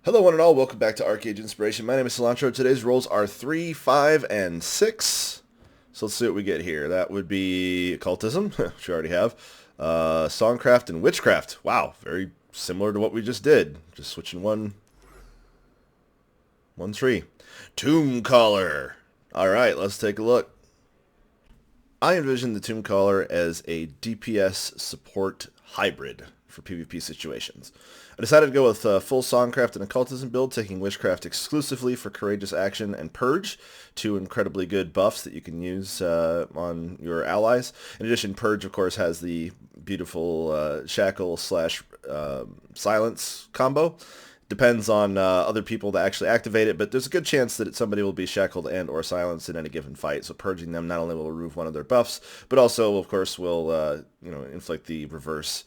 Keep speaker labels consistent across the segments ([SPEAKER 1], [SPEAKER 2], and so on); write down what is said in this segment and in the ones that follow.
[SPEAKER 1] Hello one and all, welcome back to ArcheAge Inspiration. My name is Cilantro. Today's rolls are 3, 5, and 6. So let's see what we get here. That would be Occultism, which we already have. Songcraft and Witchcraft. Wow, very similar to what we just did. Just switching one tree. Tombcaller. Alright, let's take a look. I envision the Tombcaller as a DPS support hybrid for PvP situations. I decided to go with full Songcraft and Occultism build, taking Witchcraft exclusively for Courageous Action and Purge, two incredibly good buffs that you can use on your allies. In addition, Purge, of course, has the beautiful Shackle slash Silence combo. Depends on other people that actually activate it, but there's a good chance that somebody will be shackled and or silenced in any given fight. So purging them not only will remove one of their buffs, but also, of course, will inflict the reverse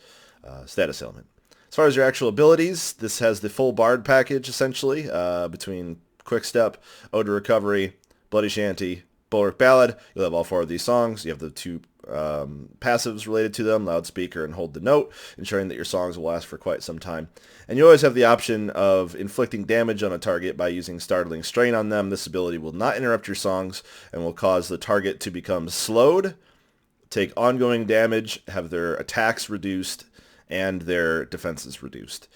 [SPEAKER 1] status ailment. As far as your actual abilities, this has the full Bard package, essentially, between Quickstep, Ode to Recovery, Bloody Shanty, Bulwark Ballad. You'll have all four of these songs. You have the two passives related to them, Loudspeaker and Hold the Note, ensuring that your songs will last for quite some time. And you always have the option of inflicting damage on a target by using Startling Strain on them. This ability will not interrupt your songs and will cause the target to become slowed, take ongoing damage, have their attacks reduced, and their defenses reduced.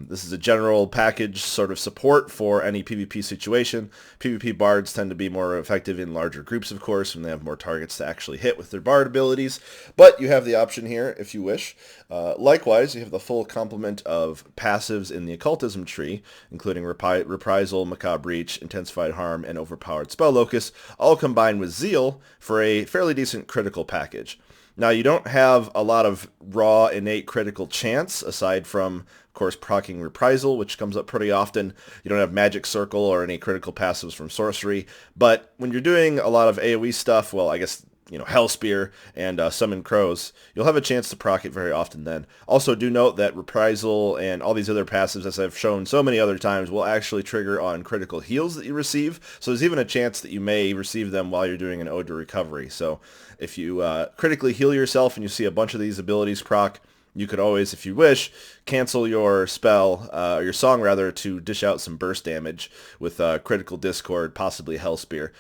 [SPEAKER 1] This is a general package sort of support for any PvP situation. PvP bards tend to be more effective in larger groups, of course, when they have more targets to actually hit with their bard abilities, but you have the option here if you wish. Likewise, you have the full complement of passives in the Occultism tree, including Reprisal, Macabre Reach, Intensified Harm, and Overpowered Spell Locus, all combined with Zeal for a fairly decent critical package. Now, you don't have a lot of raw innate critical chance, aside from, of course, proccing Reprisal, which comes up pretty often. You don't have Magic Circle or any critical passives from Sorcery. But when you're doing a lot of AoE stuff, well, I guess, Hell Spear and Summon Crows, you'll have a chance to proc it very often then. Also, do note that Reprisal and all these other passives, as I've shown so many other times, will actually trigger on critical heals that you receive. So there's even a chance that you may receive them while you're doing an Ode to Recovery. So if you critically heal yourself and you see a bunch of these abilities proc, you could always, if you wish, cancel your spell, or your song rather, to dish out some burst damage with Critical Discord, possibly Hell Spear.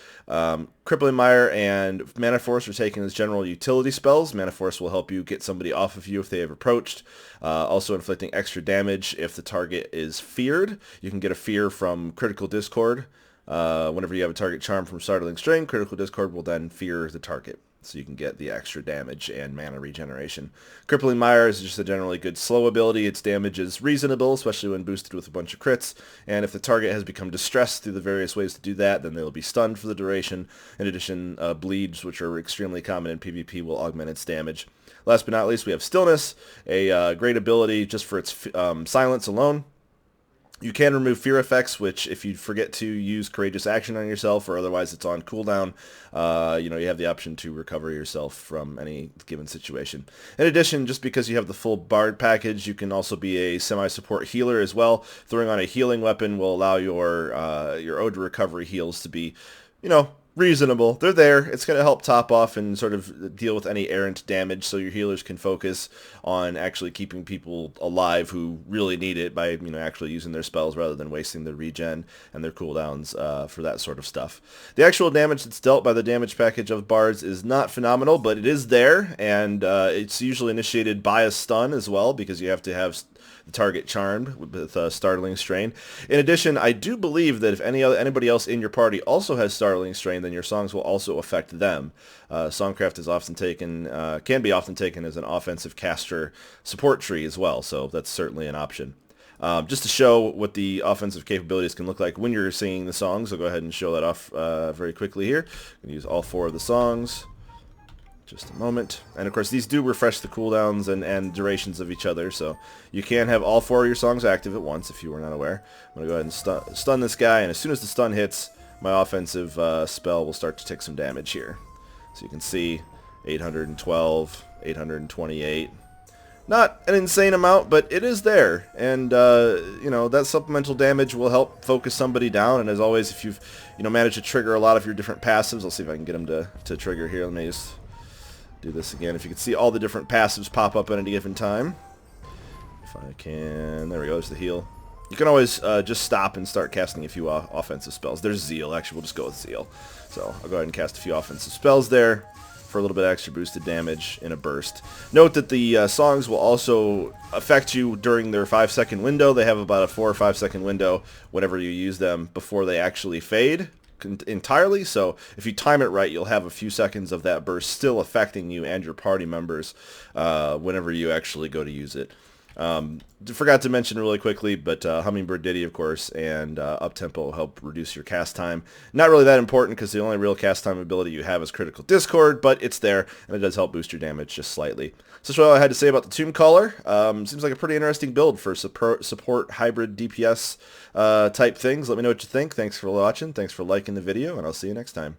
[SPEAKER 1] Crippling Mire and Mana Force are taken as general utility spells. Mana Force will help you get somebody off of you if they have approached. Also inflicting extra damage if the target is feared. You can get a fear from Critical Discord. Whenever you have a target charm from Startling Strain, Critical Discord will then fear the target, so you can get the extra damage and mana regeneration. Crippling Mire is just a generally good slow ability. Its damage is reasonable, especially when boosted with a bunch of crits, and if the target has become distressed through the various ways to do that, then they'll be stunned for the duration. In addition, bleeds, which are extremely common in PvP, will augment its damage. Last but not least, we have Stillness, a great ability just for its silence alone. You can remove fear effects, which if you forget to use Courageous Action on yourself or otherwise it's on cooldown, you have the option to recover yourself from any given situation. In addition, just because you have the full Bard package, you can also be a semi-support healer as well. Throwing on a healing weapon will allow your Ode to Recovery heals to be, reasonable. They're there. It's going to help top off and sort of deal with any errant damage, so your healers can focus on actually keeping people alive who really need it by actually using their spells rather than wasting their regen and their cooldowns for that sort of stuff. The actual damage that's dealt by the damage package of bards is not phenomenal, but it is there, and it's usually initiated by a stun as well, because you have to have the target charmed with Startling Strain. In addition, I do believe that if anybody else in your party also has Startling Strain, then your songs will also affect them. Songcraft is often taken, can be often taken as an offensive caster support tree as well, so that's certainly an option. Just to show what the offensive capabilities can look like when you're singing the songs, I'll go ahead and show that off very quickly here. I'm going to use all four of the songs. Just a moment. And of course these do refresh the cooldowns and durations of each other, so you can have all four of your songs active at once if you were not aware. I'm going to go ahead and stun this guy, and as soon as the stun hits, my offensive spell will start to take some damage here. So you can see 812, 828. Not an insane amount, but it is there, and that supplemental damage will help focus somebody down. And as always, if you've managed to trigger a lot of your different passives, I'll see if I can get them to trigger here. Let me just do this again. If you can see all the different passives pop up at any given time. If I can, there we go, there's the heal. You can always just stop and start casting a few offensive spells. There's Zeal. Actually, we'll just go with Zeal. So I'll go ahead and cast a few offensive spells there for a little bit extra boosted damage in a burst. Note that the songs will also affect you during their 5-second window. They have about a 4 or 5-second window whenever you use them before they actually fade entirely. So if you time it right, you'll have a few seconds of that burst still affecting you and your party members whenever you actually go to use it. Forgot to mention really quickly, but Hummingbird Ditty, of course, and Uptempo help reduce your cast time. Not really that important because the only real cast time ability you have is Critical Discord, but it's there, and it does help boost your damage just slightly. So that's all I had to say about the Tombcaller. Seems like a pretty interesting build for support hybrid DPS type things. Let me know what you think. Thanks for watching. Thanks for liking the video, and I'll see you next time.